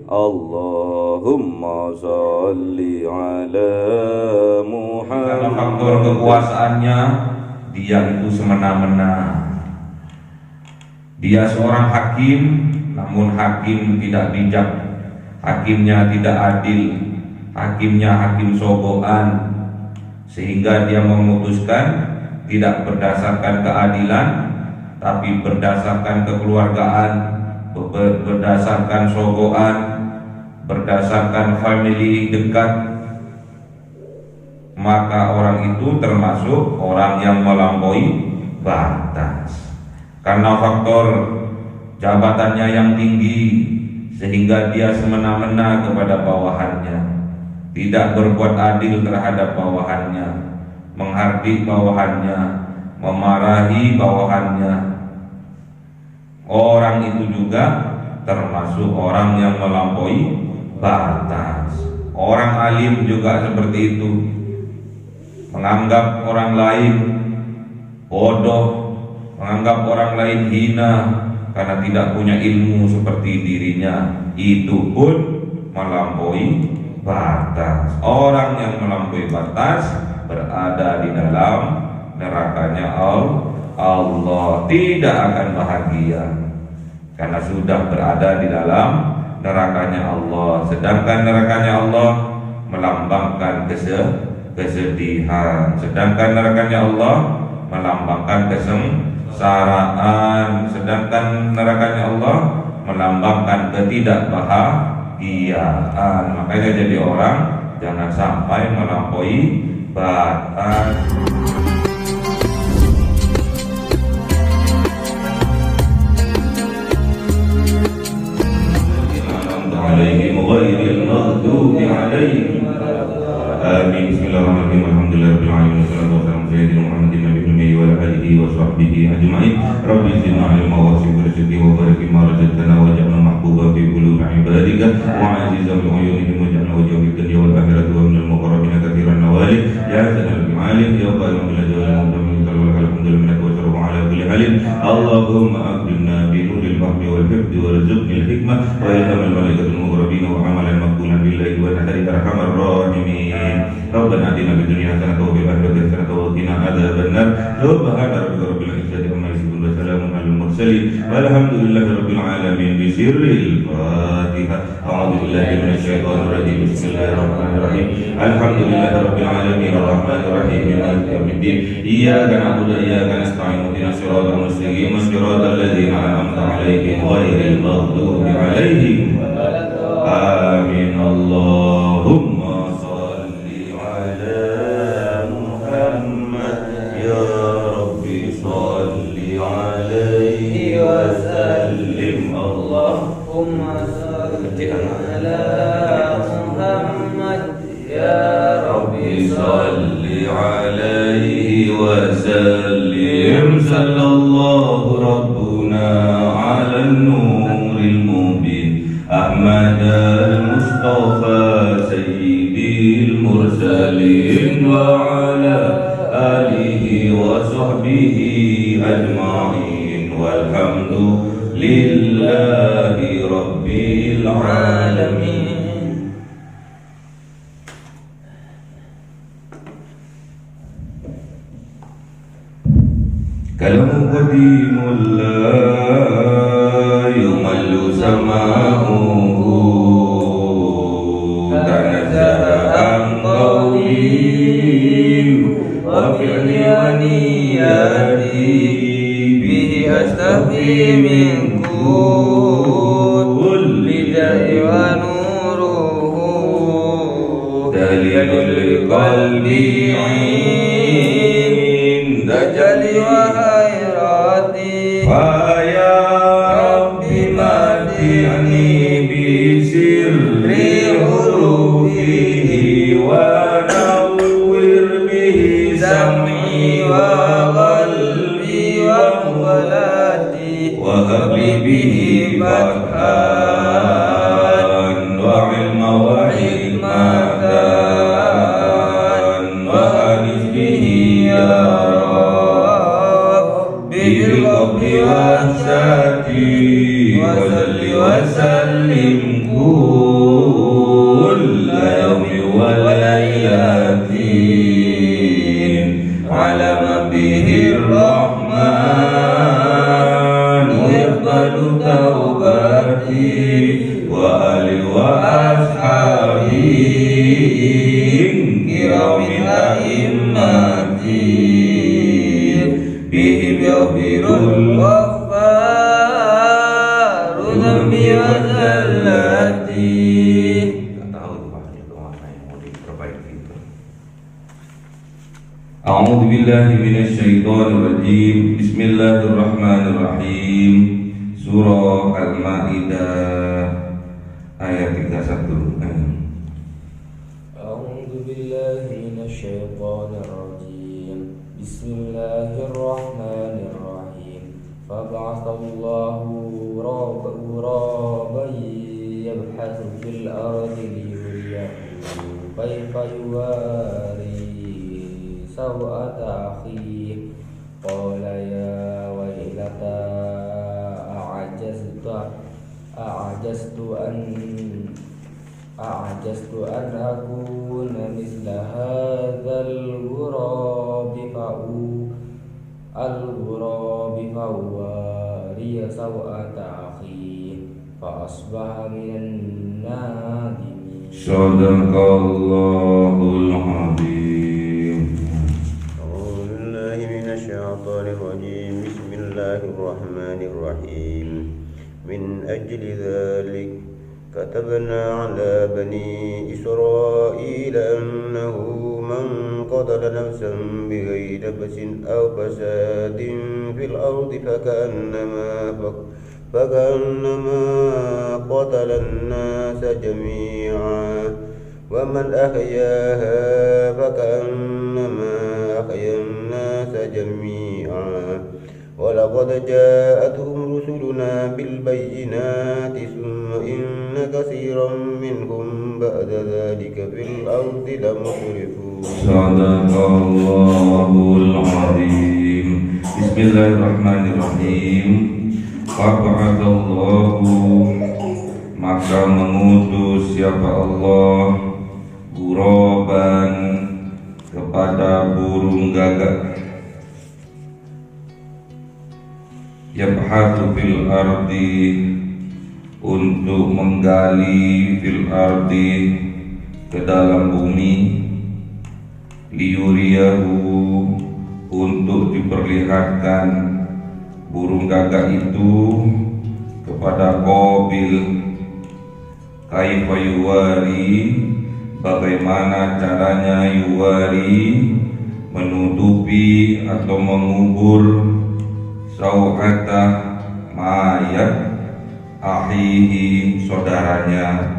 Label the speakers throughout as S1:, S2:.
S1: Allahumma sholli ala Muhammad.
S2: Karena faktor kekuasaannya, dia itu semena-mena. Dia seorang hakim, namun hakim tidak bijak. Hakimnya tidak adil. Hakimnya hakim sogokan, sehingga dia memutuskan tidak berdasarkan keadilan, tapi berdasarkan kekeluargaan, berdasarkan sogokan, berdasarkan family dekat. Maka orang itu termasuk orang yang melampaui batas. Karena faktor jabatannya yang tinggi, sehingga dia semena-mena kepada bawahannya, tidak berbuat adil terhadap bawahannya, menghardik bawahannya, memarahi bawahannya. Orang itu juga termasuk orang yang melampaui batas. Orang alim juga seperti itu, menganggap orang lain bodoh, menganggap orang lain hina karena tidak punya ilmu seperti dirinya. Itu pun melampaui batas. Orang yang melampaui batas berada di dalam nerakanya Allah, tidak akan bahagia karena sudah berada di dalam nerakanya Allah. Sedangkan nerakanya Allah melambangkan kesedihan, sedangkan nerakanya Allah melambangkan kesengsaraan, sedangkan nerakanya Allah melambangkan ketidakbahagiaan. Makanya jadi orang jangan sampai melampaui batas. Alaihim ghairil maghdubi alaihim. Amin. Bismillahirrahmanirrahim. Alhamdulillahirabbil alamin. Wassalatu wassalamu ala sayyidina Muhammadin nabiyil ummi wa ala alihi wa sahbihi ajma'in. Rabbi zidna ilma wa wasi' rizqi wa barik ma razaqtana waj'alna mahbuban fi qulubi ibadika wa azizan bi uyunihim waj'alna wajha fid dunya wal akhirati wa minal muqarrabin katsiran nawali ya sanal bi'alim ya qayyum bil jalali wal mulki wal hamdulillah wa syarru ala kulli halin. Allahumma akrimna bi nuril fahmi wal hifdzi warzuqnil hikmah wa ilhamil malaikatil muqarrabin wa amalan maqbulan billahi wa nahri arhamar rahimin. Rabbana atina fid dunya hasanatan wa fil akhirati hasanatan wa qina adzabannar. Subhana rabbika rabbil izzati amma yasifun wa salamun alal mursalin walhamdulillahi rabbil alamin. Bi sirril Fatihah. A'udzu billahi minasy syaithanir rajim. Bismillahirrahmanirrahim. Alhamdulillahi rabbil alamin arrahmanir rahim maliki yaumiddin. Iyyaka na'budu wa iyyaka nasta'in. Ihdinas siratal mustaqim siratal ladzina an'amta 'alaihim ghairil maghdubi 'alaihim waladdallin. Amin. Allahumma shalli ala Muhammad ya Rabbi shalli alaihi wa sallim. Allahumma shalli ala Muhammad ya Rabbi shalli alaihi wa sallim. Sallallahu rabbuna ala nuril mubin Ahmad al-Mustafa sayyidil mursalin wa ala alihi wa sahbihi ajma'in walhamdulillahi rabbil alamin. Kalamu qadimul la yumallu sama'uhu tanazzaha an qawli wa fi'li wa niyati bihi astaghfi min kulli da'i wa nuruhu dalilul qalbi inda jali wa hayrati fa ya rabbi mati'ni bi sirri hurufihi wa nawwir bihi sam'i wa qalbi wa walati wa habli bihi fathan wa ilma wa hikmatan wa hanis bihi ya بالقبل والساتي وسل وسلم wa ali wa ashabi kiramin a'immati bihim yaghfirul
S3: ghafaru dhambi wa zallati.
S2: A'udzu billahi minasyaitonir rajim. Bismillahirrahmanirrahim. Surah Al-Maidah ayat 31.
S3: A'udzu billahi minasyaitonir rajim. Bismillahirrahmanirrahim. Fab'atsallahu ghuraban yabhathu fil ardi liyuriyahu kayfa yuwari sawata akhi qala ya wailata a'jaztu an akuna misla hadzal ghurabi fawariya sawata akhi fa asbaha minan nadimin.
S2: Shadaqallahul azim.
S4: الشيطان الرجيم بسم الله الرحمن الرحيم من أجل ذلك كتبنا على بني إسرائيل أنه من قتل نفسا بغير نفس أو فساد في الأرض فكأنما قتل الناس جميعا ومن أحياها فكأنما أحيا الناس جميعا ولقد جاءتهم رسلنا بالبينات ثم إن كثيرا منهم بعد ذلك في الأرض لمسرفون.
S2: صدق Allahul azim. Bismillahirrahmanirrahim. Fab'atsallahu, maka mengutus siapa Allah ghuraban kepada burung gagak yabhathu fil ardi, untuk menggali fil ardi, ke dalam bumi, liyuriyahu, untuk diperlihatkan burung gagak itu kepada Qabil, kaifa yuwari, bagaimana caranya yuwari, menutupi atau mengubur, sau'ata, mayat ahihi, saudaranya,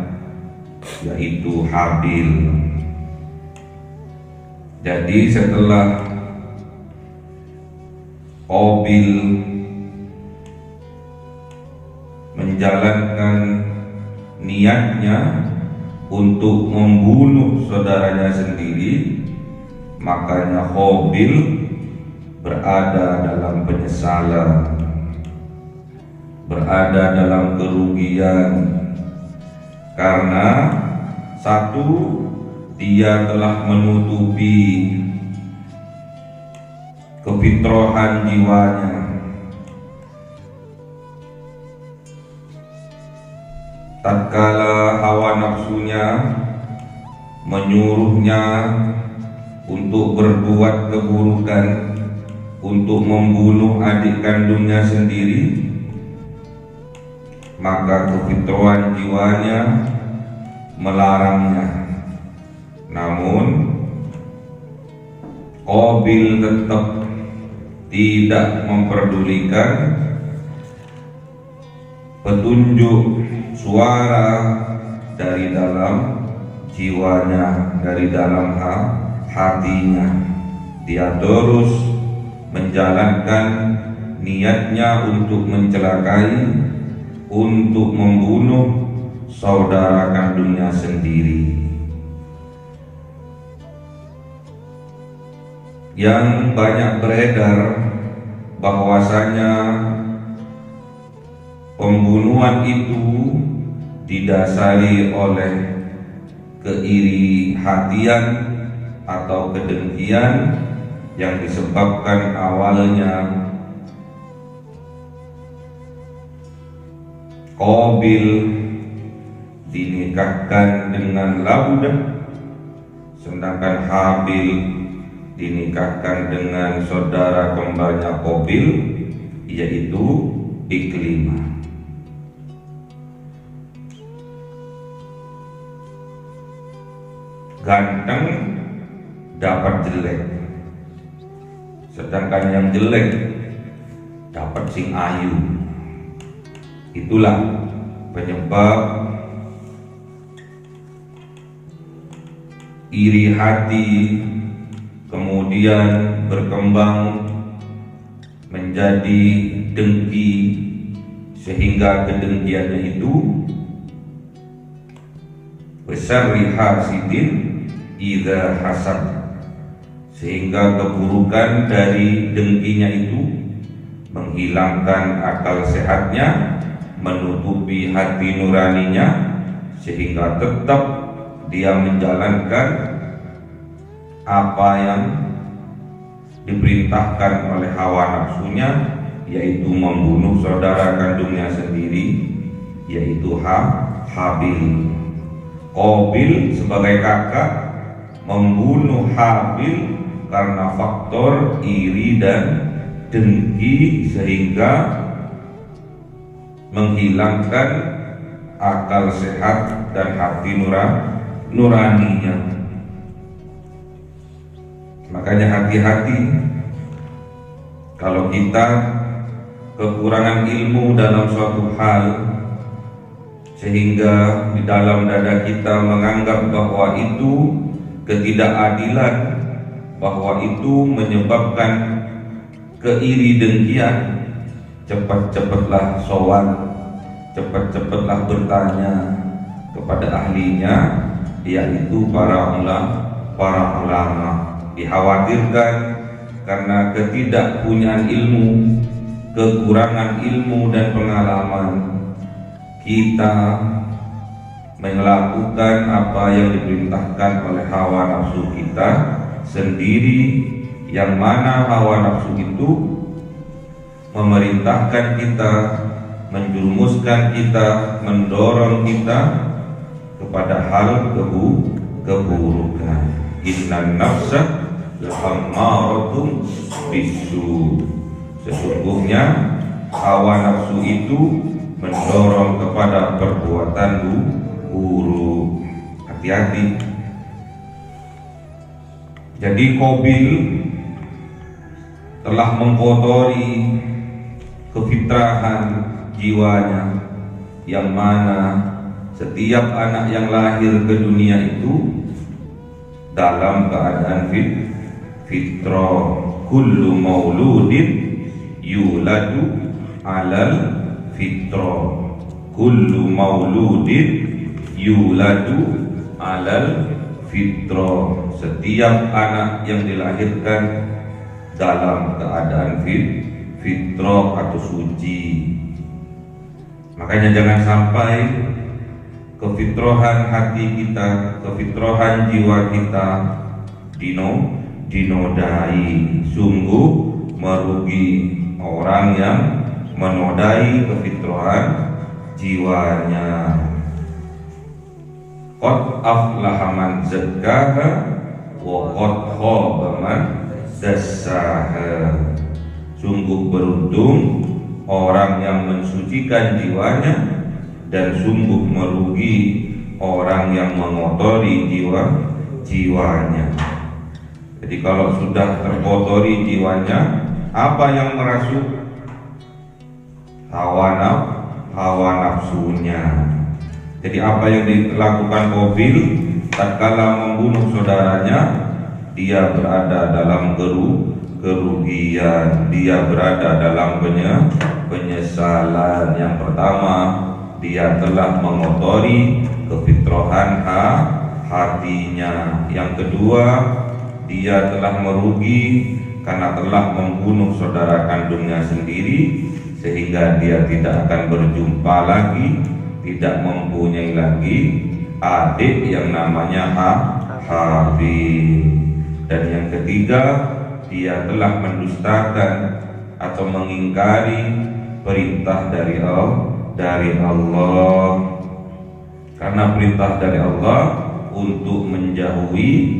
S2: yaitu Habil. Jadi setelah Qabil menjalankan niatnya untuk membunuh saudaranya sendiri, makanya Qabil berada dalam penyesalan, berada dalam kerugian, karena satu, dia telah menutupi kefitrahan jiwanya, tatkala hawa nafsunya menyuruhnya untuk berbuat keburukan, untuk membunuh adik kandungnya sendiri, maka kefitrahan jiwanya melarangnya. Namun Qabil tetap tidak memperdulikan petunjuk suara dari dalam jiwanya, dari dalam hatinya. Dia terus menjalankan niatnya untuk mencelakai, untuk membunuh saudara kandungnya sendiri. Yang banyak beredar bahwasanya pembunuhan itu didasari oleh keiri hatian atau kedengkian yang disebabkan awalnya Qabil dinikahkan dengan Laudah, sedangkan Habil dinikahkan dengan saudara kembarnya Qabil, yaitu Iklimah. Ganteng dapat jelek, sedangkan yang jelek dapat sing ayu. Itulah penyebab iri hati kemudian berkembang menjadi dengki, sehingga kedengkiannya itu besar hasidin idza hasad, sehingga keburukan dari dengkinya itu menghilangkan akal sehatnya, menutupi hati nuraninya, sehingga tetap dia menjalankan apa yang diperintahkan oleh hawa nafsunya, yaitu membunuh saudara kandungnya sendiri, yaitu Habil. Qabil sebagai kakak membunuh Habil karena faktor iri dan dengki, sehingga menghilangkan akal sehat dan hati nuraninya. Makanya hati-hati kalau kita kekurangan ilmu dalam suatu hal, sehingga di dalam dada kita menganggap bahwa itu ketidakadilan, bahwa itu menyebabkan keiri dengkian, cepat-cepatlah sowan, cepat-cepatlah bertanya kepada ahlinya, yaitu para ulama. Dikhawatirkan karena ketidakpunyaan ilmu, kekurangan ilmu dan pengalaman, kita melakukan apa yang diperintahkan oleh hawa nafsu kita sendiri, yang mana hawa nafsu itu memerintahkan kita, menjerumuskan kita, mendorong kita kepada hal keburukan. Innan nafsa lahammaratun bisu, sesungguhnya hawa nafsu itu mendorong kepada perbuatan buruk. Hati-hati. Jadi Qabil telah mengkotori kefitrahan jiwanya, yang mana setiap anak yang lahir ke dunia itu dalam keadaan fitrah. Kullu mauludin yuladu alal fitrah. Kullu mauludin yuladu alal fitrah. Setiap anak yang dilahirkan dalam keadaan fitrah atau suci. Makanya jangan sampai kefitrahan hati kita, kefitrahan jiwa kita dinodai. Sungguh merugi orang yang menodai kefitrahan jiwanya. Qad aflaha man zakkaha wa qad khaba man dassaha. Sungguh beruntung orang yang mensucikan jiwanya, dan sungguh merugi orang yang mengotori jiwanya. Jadi kalau sudah terkotori jiwanya, apa yang merasuk? Hawa nafsunya. Jadi apa yang dilakukan Qabil tatkala membunuh saudaranya, dia berada dalam kerugian, dia berada dalam penyesalan. Yang pertama, dia telah mengotori kefitrahan hatinya. Yang kedua, dia telah merugi karena telah membunuh saudara kandungnya sendiri, sehingga dia tidak akan berjumpa lagi, tidak mempunyai lagi adik yang namanya Habil. Dan yang ketiga, dia telah mendustakan atau mengingkari perintah dari Allah. karena perintah dari Allah untuk menjauhi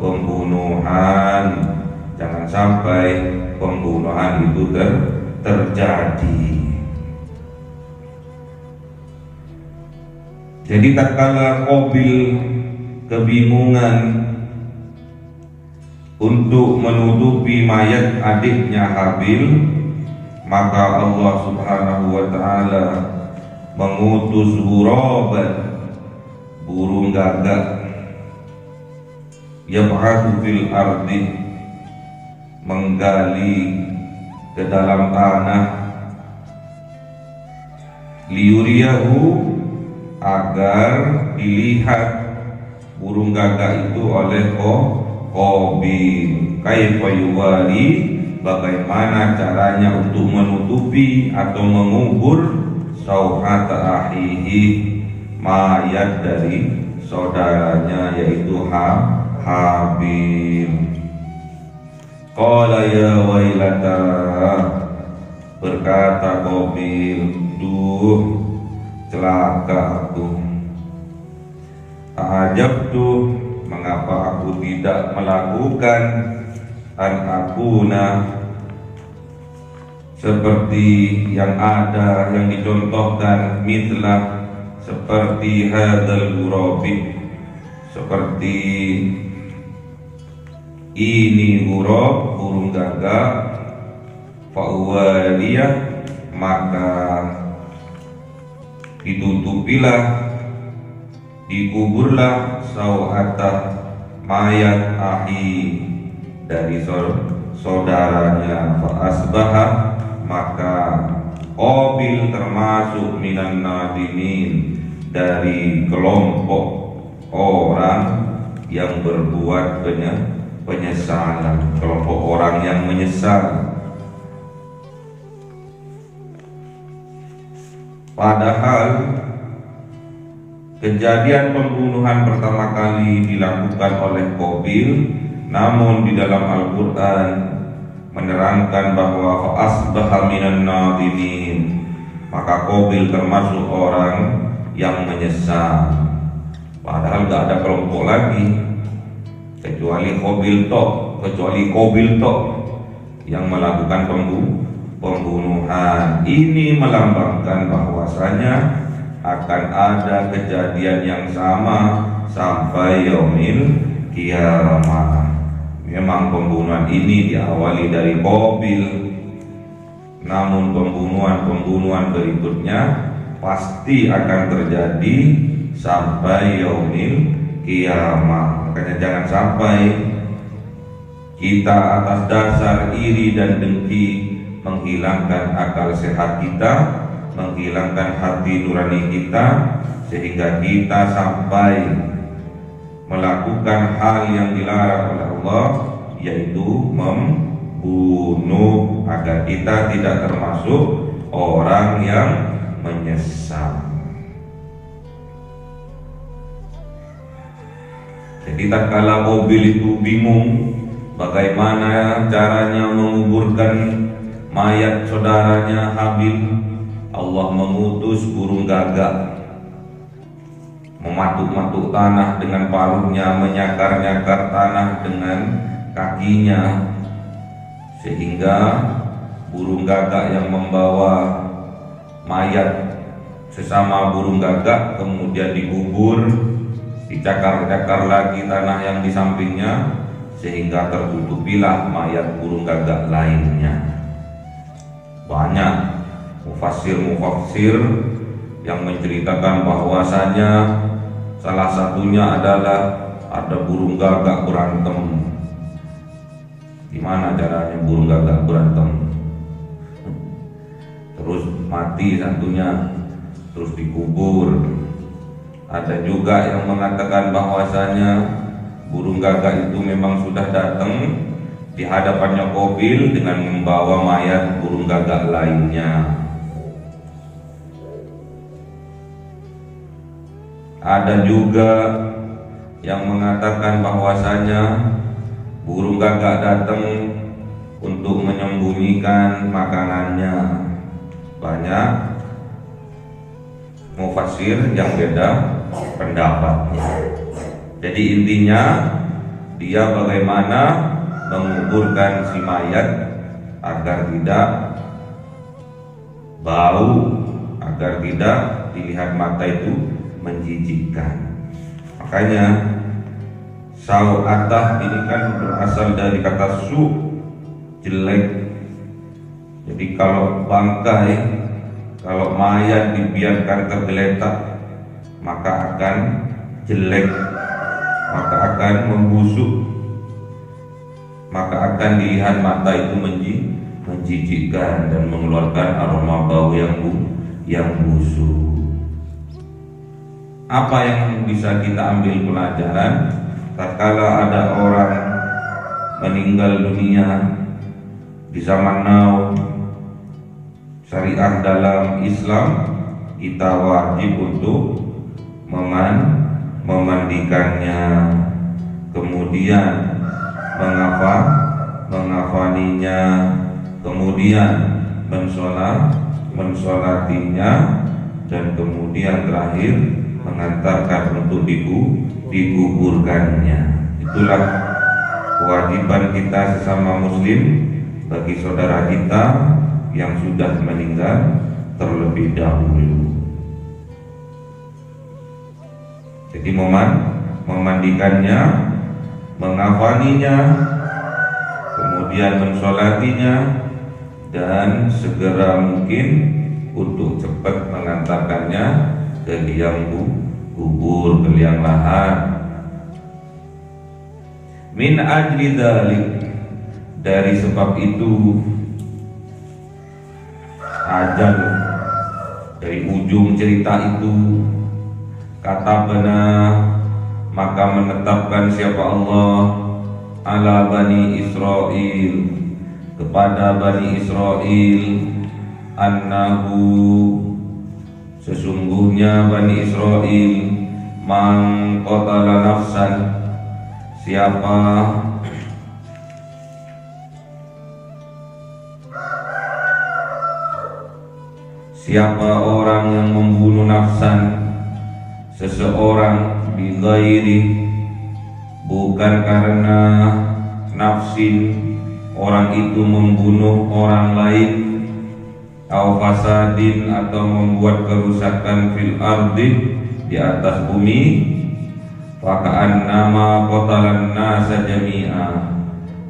S2: pembunuhan. Jangan sampai pembunuhan itu terjadi. Jadi tatkala Qabil kebingungan untuk menutupi mayat adiknya Habil, maka Allah Subhanahu wa ta'ala mengutus ghuraban, burung gagak, yab'athu fil ardi, menggali ke dalam tanah, liyuriyahu, agar dilihat burung gagak itu oleh Qabil. Kaifa yuwari, bagaimana caranya untuk menutupi atau mengubur sauhata ahihi, mayat dari saudaranya yaitu Habil. Qala ya wailata, berkata Qabil, duh celaka aku. Ajabtu, mengapa aku tidak melakukan an akuna, seperti yang ada yang dicontohkan, mitlah, seperti hadzal ghurabi, seperti ini ghurab, burung gagak, fa'uwaliyah, maka ditutupilah, dikuburlah sau'atah, mayat ahi, dari saudaranya. Fa'asbaha, maka Qabil termasuk minan nadimin, dari kelompok orang yang berbuat penyesalan, kelompok orang yang menyesal. Padahal kejadian pembunuhan pertama kali dilakukan oleh Qabil, namun di dalam Al-Quran menerangkan bahwa fa'asbaha minan nadimin, maka Qabil termasuk orang yang menyesal. Padahal gak ada kelompok lagi kecuali Qabil tok yang melakukan pembunuhan. Ini melambangkan bahwasanya akan ada kejadian yang sama sampai yaumil kiamah. Memang pembunuhan ini diawali dari Qabil, namun pembunuhan berikutnya pasti akan terjadi sampai yaumil kiamah. Makanya jangan sampai kita atas dasar iri dan dengki menghilangkan akal sehat kita, menghilangkan hati nurani kita, sehingga kita sampai melakukan hal yang dilarang oleh Allah, yaitu membunuh, agar kita tidak termasuk orang yang menyesal. Jadi tatkala Qabil itu bingung bagaimana caranya menguburkan mayat saudaranya Habil, Allah mengutus burung gagak mematuk-matuk tanah dengan paruhnya, menyakar-nyakar tanah dengan kakinya, sehingga burung gagak yang membawa mayat sesama burung gagak kemudian dikubur, dicakar-cakar lagi tanah yang di sampingnya, sehingga tertutupilah mayat burung gagak lainnya. Banyak mufassir yang menceritakan bahwasanya salah satunya adalah ada burung gagak berantem. Gimana caranya burung gagak berantem? Terus mati satunya, terus dikubur. Ada juga yang mengatakan bahwasanya burung gagak itu memang sudah datang di hadapannya Qabil dengan membawa mayat burung gagak lainnya. Ada juga yang mengatakan bahwasanya burung gagak datang untuk menyembunyikan makanannya. Banyak mufassir yang beda pendapatnya. Jadi intinya dia bagaimana menguburkan si mayat agar tidak bau, agar tidak dilihat mata itu menjijikkan. Makanya sau'atah ini kan berasal dari kata su, jelek. Jadi kalau bangkai, kalau mayat dibiarkan tergeletak, maka akan jelek, maka akan membusuk, maka akan dilihat mata itu menjijikkan dan mengeluarkan aroma bau yang busuk. Apa yang bisa kita ambil pelajaran tatkala ada orang meninggal dunia di zaman now? Syariat dalam Islam kita wajib untuk memandikannya, kemudian mengafaninya, kemudian mensolatinya, dan kemudian terakhir mengantarkan untuk dikuburkannya. Itulah kewajiban kita sesama muslim bagi saudara kita yang sudah meninggal terlebih dahulu. Jadi memandikannya, mengafaninya, kemudian mensolatinya, dan segera mungkin untuk cepat mengantarkannya ke liang kubur, ke liang lahat. Min ajli dzalik, dari sebab itu ajal, dari ujung cerita itu kata benar, maka menetapkan siapa Allah ala Bani Israel, kepada Bani Israel, annahu, sesungguhnya Bani Israel, man qatala nafsan, siapa orang yang membunuh nafsan, seseorang, bighairi, bukan karena nafsin orang itu membunuh orang lain, au fasadin, atau membuat kerusakan fil ardi, di atas bumi, faka'annama qatalan nasa jami'a,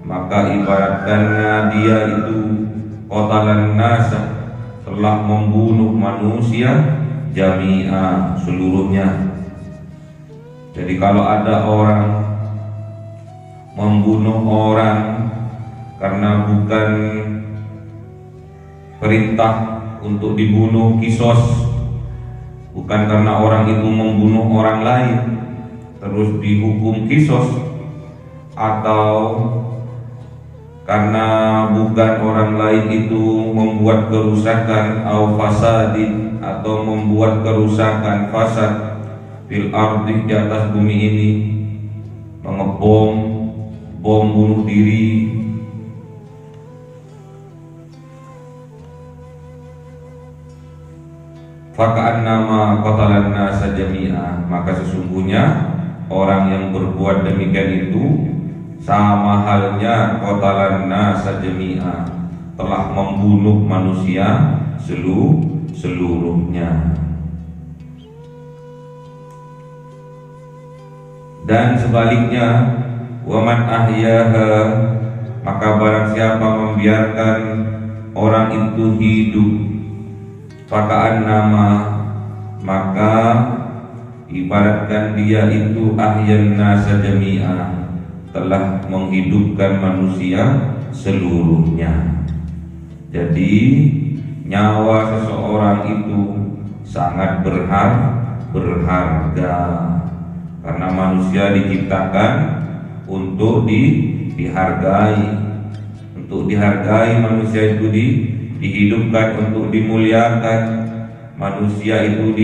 S2: maka ibaratkannya dia itu qatalan nasa, telah membunuh manusia jami'a, seluruhnya. Jadi kalau ada orang membunuh orang karena bukan perintah untuk dibunuh, kisos, bukan karena orang itu membunuh orang lain terus dihukum kisos, atau karena bukan orang lain itu membuat kerusakan, au fasadin, atau membuat kerusakan, fasad, fil ardi, di atas bumi ini, mengebom, bom bunuh diri, faka'annama qatalan nasa jami'a, maka sesungguhnya orang yang berbuat demikian itu sama halnya qatalan nasa jami'a, telah membunuh manusia seluruhnya. Dan sebaliknya, waman ahyaha, maka barang siapa membiarkan orang itu hidup, faka'annama, maka ibaratkan dia itu ahyan nasa jami'a, telah menghidupkan manusia seluruhnya. Jadi nyawa seseorang itu sangat berharga, karena manusia diciptakan untuk dihargai. Untuk dihargai, manusia itu dihidupkan untuk dimuliakan. Manusia itu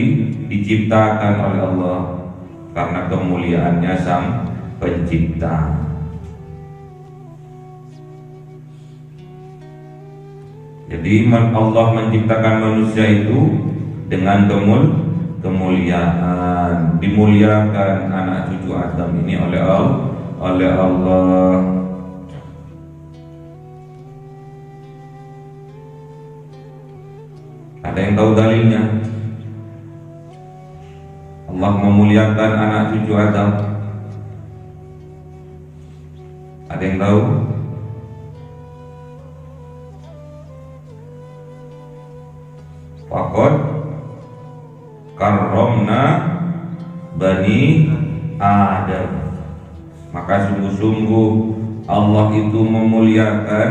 S2: diciptakan oleh Allah karena kemuliaannya Sang Pencipta. Jadi Allah menciptakan manusia itu dengan kemuliaan, dimuliakan anak cucu Adam ini oleh Allah. Ada yang tahu dalilnya? Allah memuliakan anak cucu Adam. Ada yang tahu? Faqad karramna bani Adam. Maka sungguh-sungguh Allah itu memuliakan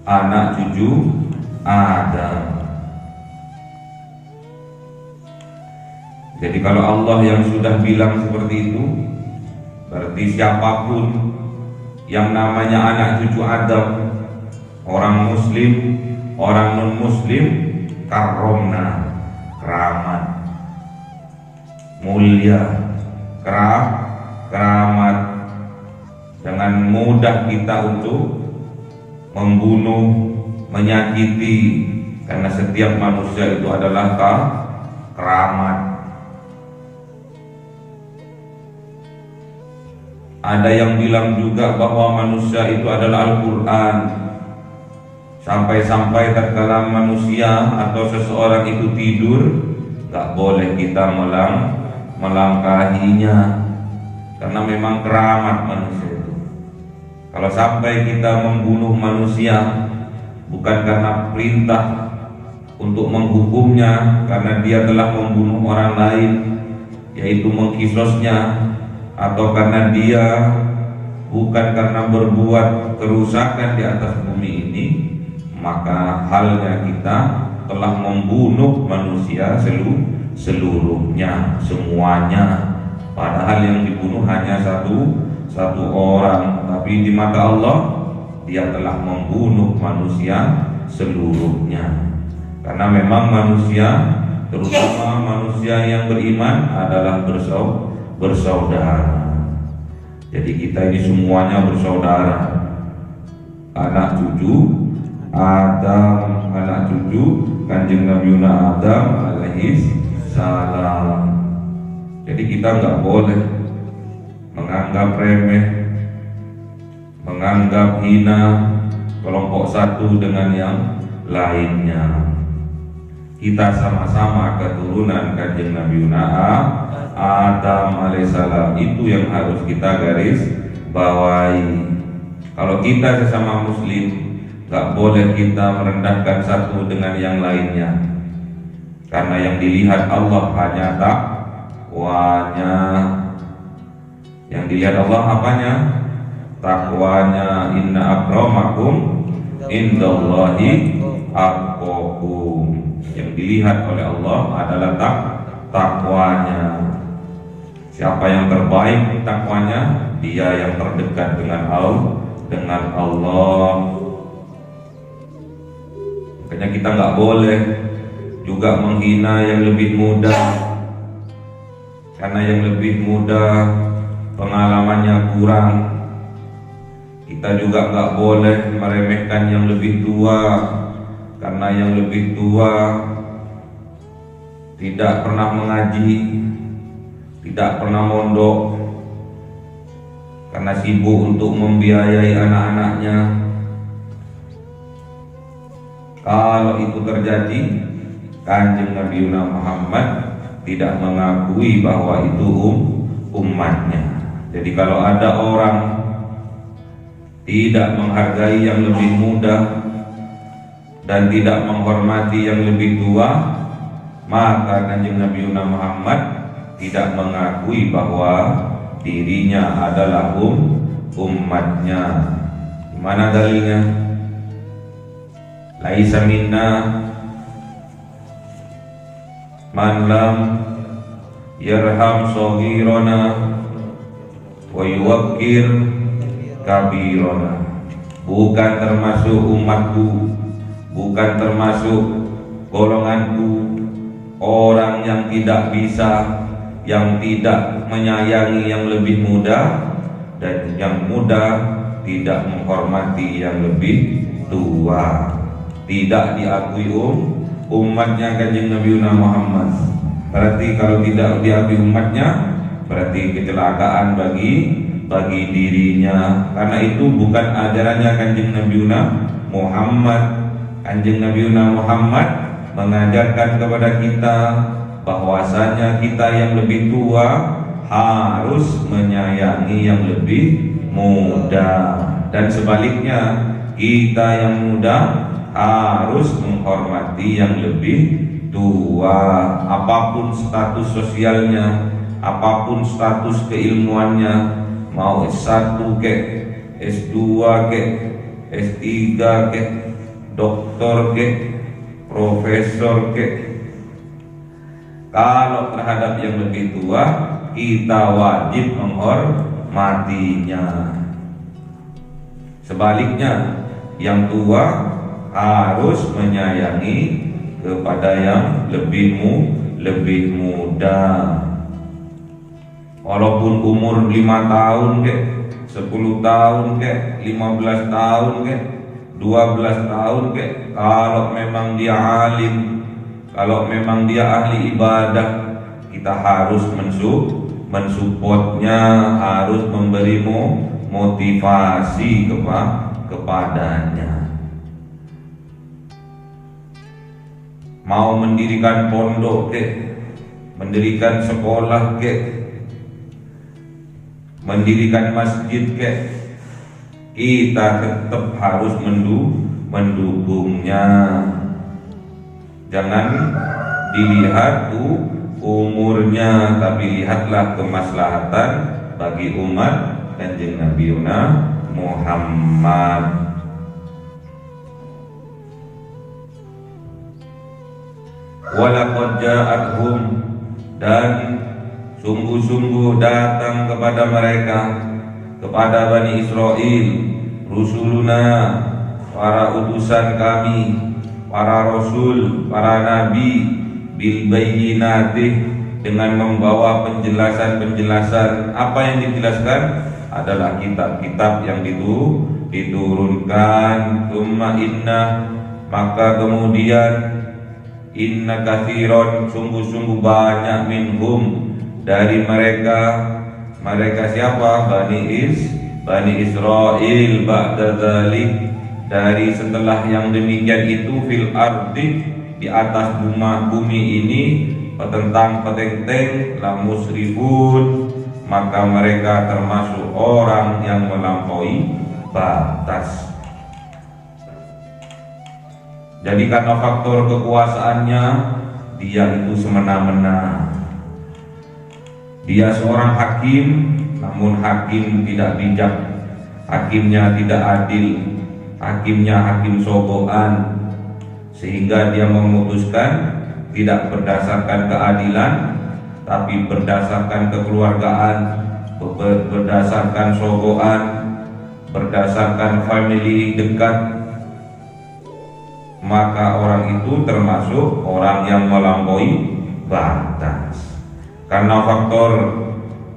S2: anak cucu Adam. Jadi kalau Allah yang sudah bilang seperti itu, berarti siapapun yang namanya anak cucu Adam, orang muslim, orang non muslim, karomna, keramat, mulia, keramat. Jangan mudah kita untuk membunuh, menyakiti, karena setiap manusia itu adalah keramat. Ada yang bilang juga bahwa manusia itu adalah Al-Quran. Sampai-sampai tatkala manusia atau seseorang itu tidur, gak boleh kita melangkahinya, karena memang keramat manusia itu. Kalau sampai kita membunuh manusia, bukan karena perintah untuk menghukumnya, karena dia telah membunuh orang lain, yaitu mengkisosnya, atau karena dia bukan karena berbuat kerusakan di atas bumi ini, maka halnya kita telah membunuh manusia seluruhnya, semuanya. Padahal yang dibunuh hanya satu orang, tapi di mata Allah dia telah membunuh manusia seluruhnya. Karena memang manusia, terutama manusia yang beriman, adalah bersaudara. Jadi kita ini semuanya bersaudara, anak cucu Adam, anak cucu Kanjeng Nabi Adam alaihi salam. Jadi kita nggak boleh menganggap remeh, menganggap hina kelompok satu dengan yang lainnya. Kita sama-sama keturunan Kanjeng Nabi Adam alaihissalam, itu yang harus kita garis bawahi. Kalau kita sesama muslim, gak boleh kita merendahkan satu dengan yang lainnya, karena yang dilihat Allah hanya takwanya. Yang dilihat Allah apanya? Takwanya. Inna akramakum indallahi atqakum. Yang dilihat oleh Allah adalah takwanya. Siapa yang terbaik takwanya? Dia yang terdekat dengan Allah. Makanya kita nggak boleh juga menghina yang lebih muda, karena yang lebih muda pengalamannya kurang. Kita juga nggak boleh meremehkan yang lebih tua, karena yang lebih tua tidak pernah mengaji, tidak pernah mondok, karena sibuk untuk membiayai anak-anaknya. Kalau itu terjadi, Kanjeng Nabi Muhammad tidak mengakui bahwa itu umatnya. Jadi kalau ada orang tidak menghargai yang lebih muda dan tidak menghormati yang lebih tua, maka Kanjeng Nabi Muhammad tidak mengakui bahwa dirinya adalah umatnya. Mana dalilnya? Laisa minna man lam yarham saghirana wa yuwaqqir kabirana. Bukan termasuk umatku, bukan termasuk golonganku orang yang tidak bisa, yang tidak menyayangi yang lebih muda, dan yang muda tidak menghormati yang lebih tua. Tidak diakui umatnya Kanjeng Nabi Muhammad. Berarti kalau tidak diakui umatnya, berarti kecelakaan bagi dirinya. Karena itu bukan ajarannya Kanjeng Nabiuna Muhammad. Kanjeng Nabiuna Muhammad mengajarkan kepada kita bahwasanya kita yang lebih tua harus menyayangi yang lebih muda, dan sebaliknya kita yang muda harus menghormati yang lebih tua. Apapun status sosialnya, apapun status keilmuannya, mau S1 ke, S2 ke, S3 ke, doktor ke, profesor ke, kalau terhadap yang lebih tua kita wajib menghormatinya. Sebaliknya yang tua harus menyayangi kepada yang lebih muda. Walaupun umur 5 tahun ke, 10 tahun ke, 15 tahun ke, 12 tahun ke, kalau memang dia alim, kalau memang dia ahli ibadah, kita harus mensupportnya, harus memberi motivasi kepadanya. Mau mendirikan pondok ke, mendirikan sekolah ke, mendirikan masjid ke, kita tetap harus mendukungnya. Jangan dilihat umurnya, tapi lihatlah kemaslahatan bagi umat Kanjeng Nabiuna Muhammad. Walaqad ja'athum, dan sungguh-sungguh datang kepada mereka, kepada Bani Israel, rusuluna, para utusan kami, para rasul, para nabi, bil bayyinati, dengan membawa penjelasan-penjelasan. Apa yang dijelaskan adalah kitab-kitab yang diturunkan. Tsumma inna, maka kemudian inna katsiron, sungguh-sungguh banyak, minhum, dari mereka. Mereka siapa? Bani Israel. Ba'da dzalik, dari setelah yang demikian itu, fil ardi, di atas bumi ini, petentang-petenteng, la musrifun, maka mereka termasuk orang yang melampaui batas. Jadi karena faktor kekuasaannya, dia itu semena-mena. Dia seorang hakim, namun hakim tidak bijak, hakimnya tidak adil, hakimnya hakim sogokan, sehingga dia memutuskan tidak berdasarkan keadilan, tapi berdasarkan kekeluargaan, berdasarkan sogokan, berdasarkan family dekat. Maka orang itu termasuk orang yang melampaui batas. Karena faktor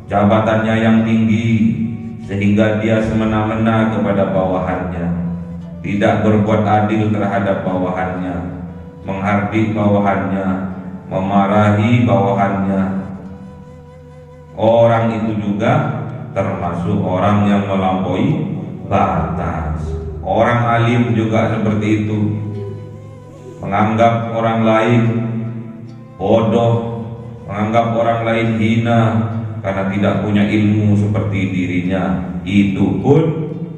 S2: jabatannya yang tinggi, sehingga dia semena-mena kepada bawahannya, tidak berbuat adil terhadap bawahannya, menghardik bawahannya, memarahi bawahannya. Orang itu juga termasuk orang yang melampaui batas. Orang alim juga seperti itu, menganggap orang lain bodoh, menganggap orang lain hina karena tidak punya ilmu seperti dirinya, itu pun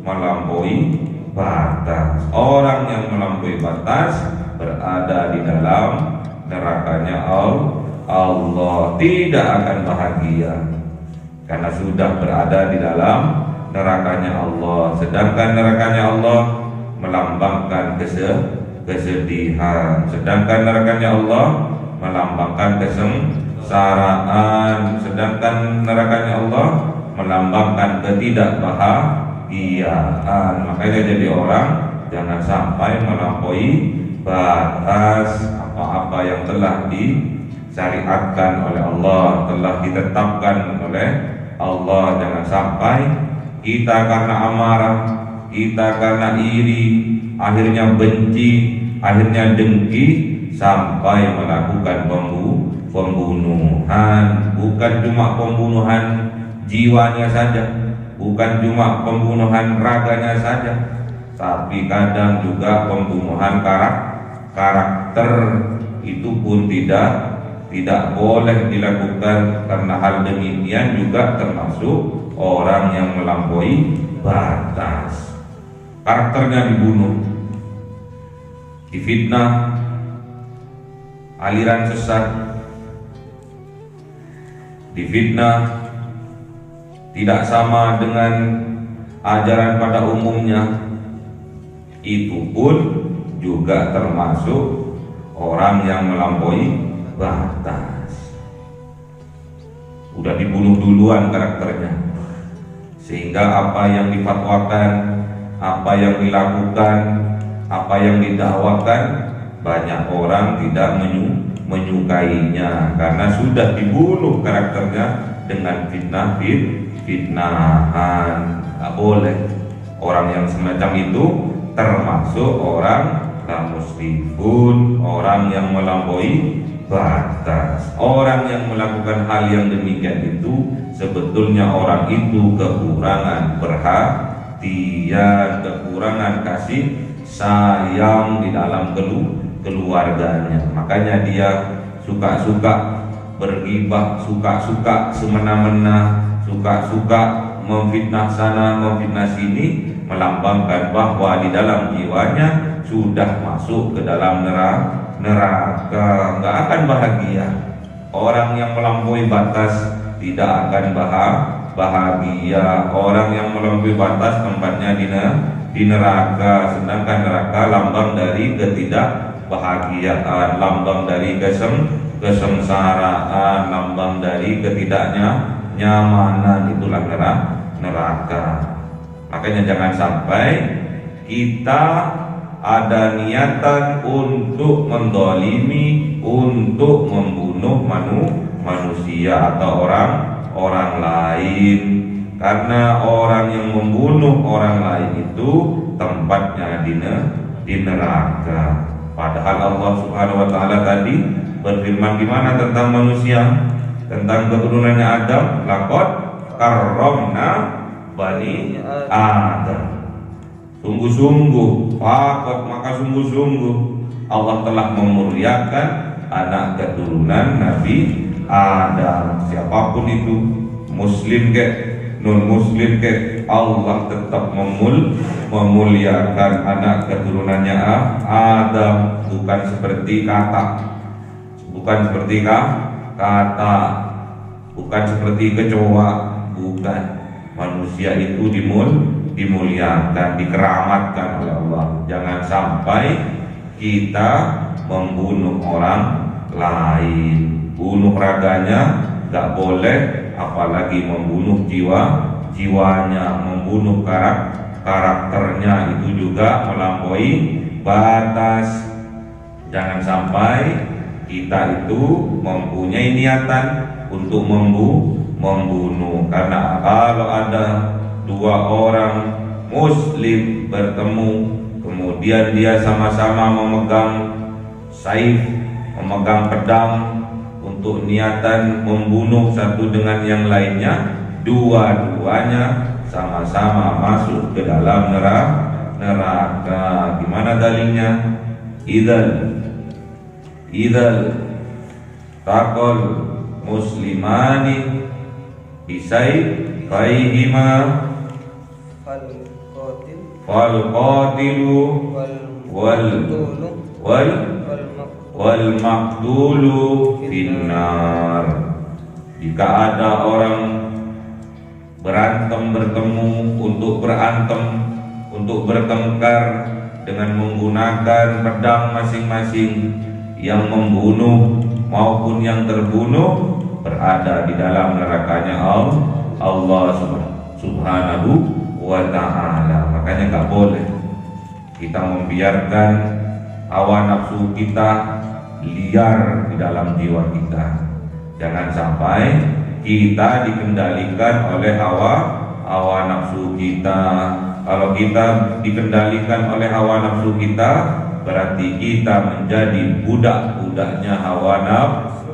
S2: melampaui batas. Orang yang melampaui batas berada di dalam nerakanya Allah, tidak akan bahagia karena sudah berada di dalam nerakanya Allah. Sedangkan nerakanya Allah melambangkan kesedihan, sedangkan nerakanya Allah melambangkan kesengsaraan, sedangkan nerakanya Allah melambangkan ketidakbahagiaan. Makanya jadi orang jangan sampai melampaui batas. Apa-apa yang telah disyariatkan oleh Allah, telah ditetapkan oleh Allah, jangan sampai kita karena amarah, kita karena iri, akhirnya benci, akhirnya dengki, sampai melakukan pembunuhan, bukan cuma pembunuhan jiwanya saja, bukan cuma pembunuhan raganya saja, tapi kadang juga pembunuhan karakter itu pun tidak boleh dilakukan, karena hal demikian juga termasuk orang yang melampaui batas. Karakternya dibunuh, difitnah, aliran sesat, difitnah tidak sama dengan ajaran pada umumnya, itu pun juga termasuk orang yang melampaui batas. Udah dibunuh duluan karakternya, sehingga apa yang difatwakan, apa yang dilakukan, apa yang didakwakan, banyak orang tidak menyukainya karena sudah dibunuh karakternya dengan fitnahan. Gak boleh. Orang yang semacam itu termasuk orang muslimun, orang yang melampaui batas. Orang yang melakukan hal yang demikian itu sebetulnya orang itu kekurangan perhatian, kekurangan kasih sayang di dalam keluarganya. Makanya dia suka-suka bergibah, suka-suka semena-mena, suka-suka memfitnah sana, memfitnah sini, melambangkan bahwa di dalam jiwanya sudah masuk ke dalam neraka, nggak akan bahagia. Orang yang melampaui batas tidak akan bahagia. Orang yang melampaui batas tempatnya di neraka, sedangkan neraka lambang dari ketidakbahagiaan, lambang dari kesengsaraan, lambang dari ketidaknyamanan, itulah neraka. Makanya jangan sampai kita ada niatan untuk mendolimi, untuk membunuh manusia atau orang lain, karena orang yang membunuh orang lain itu tempatnya di neraka. Padahal Allah Subhanahu wa taala tadi berfirman gimana tentang manusia, tentang keturunannya Adam, laqad karramna bani Adam. Sungguh-sungguh, maka sungguh-sungguh Allah telah memuliakan anak keturunan Nabi Adam. Siapapun itu, muslim kek, non muslim kek, Allah tetap memuliakan anak keturunannya Adam. Bukan seperti kata, bukan seperti kecoa, bukan. Manusia itu dimuliakan, dikeramatkan oleh Allah. Jangan sampai kita membunuh orang lain. Bunuh raganya gak boleh, apalagi membunuh jiwanya, membunuh karakternya, itu juga melampaui batas. Jangan sampai kita itu mempunyai niatan untuk membunuh, karena kalau ada dua orang muslim bertemu, kemudian dia sama-sama memegang saif, memegang pedang untuk niatan membunuh satu dengan yang lainnya, dua-duanya sama-sama masuk ke dalam neraka. Gimana dalilnya? Idzal taqal muslimani bisayfayhima fal qatilu wal maqtulu finnar. Jika ada orang bertemu untuk bertengkar dengan menggunakan pedang masing-masing, yang membunuh maupun yang terbunuh berada di dalam nerakanya Allah Subhanahu wa ta'ala. Makanya gak boleh kita membiarkan hawa nafsu kita liar di dalam jiwa kita. Jangan sampai kita dikendalikan oleh hawa nafsu kita. Kalau kita dikendalikan oleh hawa nafsu kita, berarti kita menjadi budak-budaknya hawa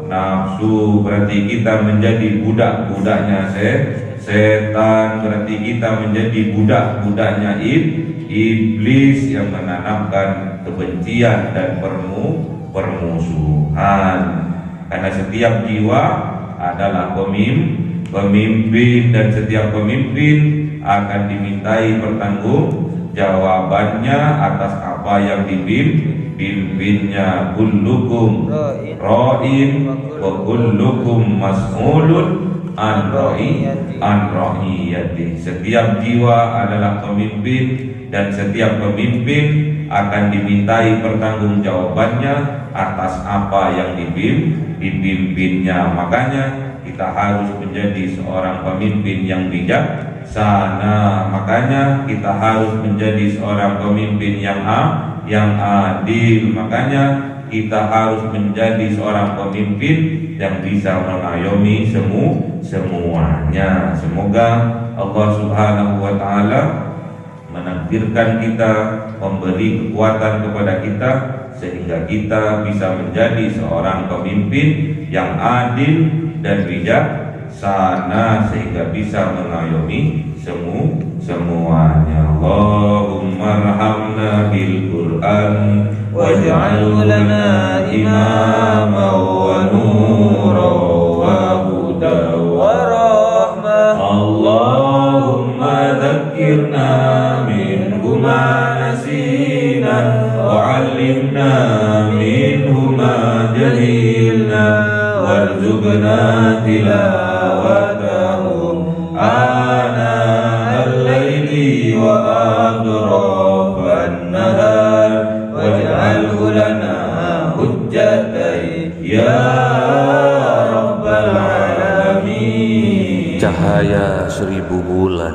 S2: nafsu, berarti kita menjadi budak-budaknya setan, berarti kita menjadi budak-budaknya iblis yang menanamkan kebencian dan permusuhan. Karena setiap jiwa adalah pemimpin dan setiap pemimpin akan dimintai pertanggungjawabannya atas apa yang dipimpinnya. Kullukum ra'in wa kullukum mas'ulun an ra'iyati. Setiap jiwa adalah pemimpin dan setiap pemimpin akan dimintai pertanggungjawabannya atas apa yang dipimpinnya. Makanya kita harus menjadi seorang pemimpin yang bijaksana. Makanya kita harus menjadi seorang pemimpin yang adil. Makanya kita harus menjadi seorang pemimpin yang bisa mengayomi semuanya. Semoga Allah Subhanahu wa taala menakdirkan kita, memberi kekuatan kepada kita sehingga kita bisa menjadi seorang pemimpin yang adil dan bijaksana sehingga bisa mengayomi semuanya. Allahumma arhamna bil Qur'an waj'alhu lana imama wa nura wa huda wa rahmah. Allahumma dhakkirna minhu ma nasina wa 'allimna minhu ma jahilna warzuqna tilawatahu ana al-laili wa atrafan nahar waj'alhu lana hujjatan ya rabbal alamin.
S1: Cahaya 1000 bulan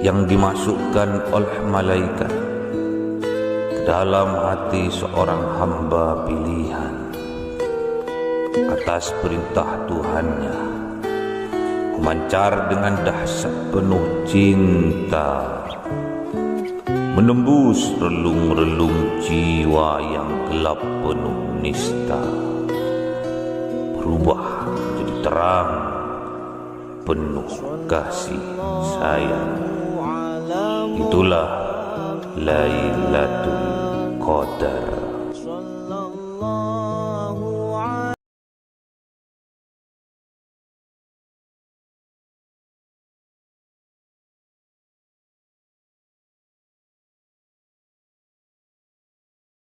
S1: yang dimasukkan oleh malaikat ke dalam hati seorang hamba pilihan atas perintah Tuhannya, memancar dengan dahsyat penuh cinta, menembus relung-relung jiwa yang gelap penuh nista, berubah menjadi terang penuh kasih sayang. Itulah Lailatul Qadar.